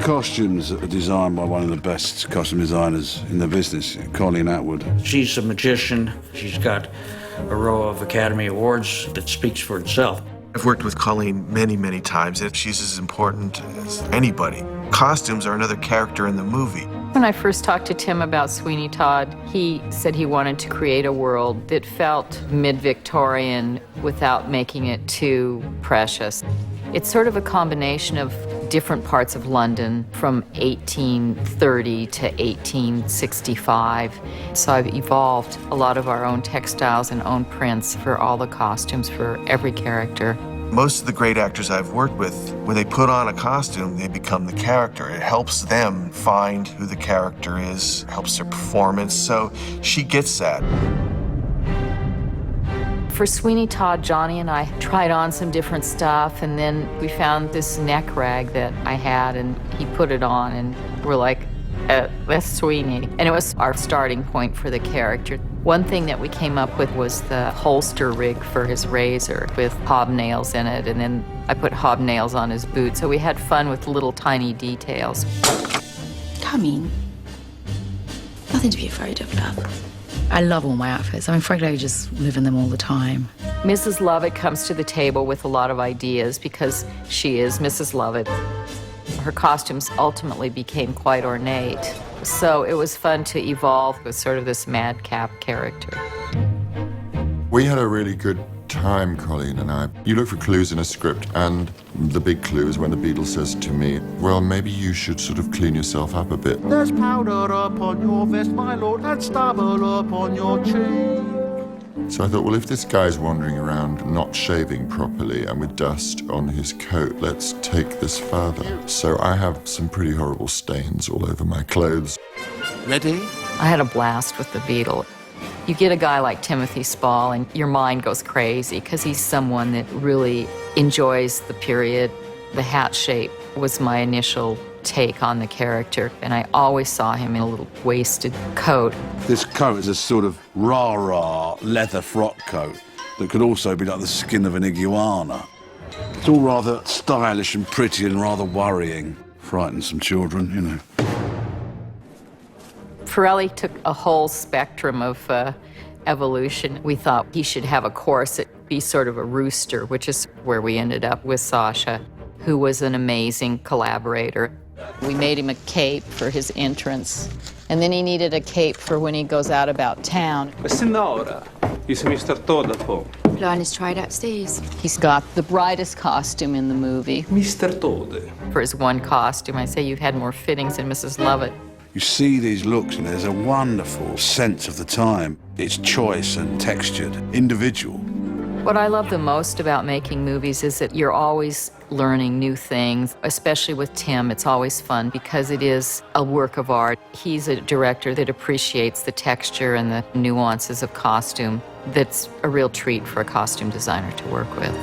costumes are designed by one of the best costume designers in the business, Colleen Atwood. She's a magician. She's got a row of Academy Awards that speaks for itself. I've worked with Colleen many, many times, and she's as important as anybody. Costumes are another character in the movie. When I first talked to Tim about Sweeney Todd, he said he wanted to create a world that felt mid-Victorian without making it too precious. It's sort of a combination of different parts of London from 1830 to 1865. So I've evolved a lot of our own textiles and own prints for all the costumes for every character. Most of the great actors I've worked with, when they put on a costume, they become the character. It helps them find who the character is, helps their performance, so she gets that. For Sweeney Todd, Johnny and I tried on some different stuff, and then we found this neck rag that I had, and he put it on, and we're like, that's Sweeney. And it was our starting point for the character. One thing that we came up with was the holster rig for his razor with hobnails in it, and then I put hobnails on his boot, so we had fun with little tiny details. Come in. Nothing to be afraid of, love. I love all my outfits. I mean, frankly, I just live in them all the time. Mrs. Lovett comes to the table with a lot of ideas because she is Mrs. Lovett. Her costumes ultimately became quite ornate, so it was fun to evolve with sort of this madcap character. We had a really good time, Colleen and I. You look for clues in a script, and the big clue is when the Beadle says to me, well, maybe you should sort of clean yourself up a bit. There's powder upon your vest, my lord, and stubble upon your cheek. So I thought, well, if this guy's wandering around not shaving properly and with dust on his coat, let's take this further. So I have some pretty horrible stains all over my clothes. Ready? I had a blast with the Beadle. You get a guy like Timothy Spall and your mind goes crazy because he's someone that really enjoys the period. The hat shape was my initial take on the character, and I always saw him in a little waisted coat. This coat is a sort of rah-rah leather frock coat that could also be like the skin of an iguana. It's all rather stylish and pretty and rather worrying. Frighten some children, you know. Ferrelli took a whole spectrum of evolution. We thought he should have a corset, be sort of a rooster, which is where we ended up with Sasha, who was an amazing collaborator. We made him a cape for his entrance, and then he needed a cape for when he goes out about town. Signora, is Mr. Todd at home? Line is tried upstairs. He's got the brightest costume in the movie. Mr. Todd. For his one costume, I say you've had more fittings than Mrs. Lovett. You see these looks and there's a wonderful sense of the time. It's choice and textured, individual. What I love the most about making movies is that you're always learning new things, especially with Tim. It's always fun because it is a work of art. He's a director that appreciates the texture and the nuances of costume. That's a real treat for a costume designer to work with.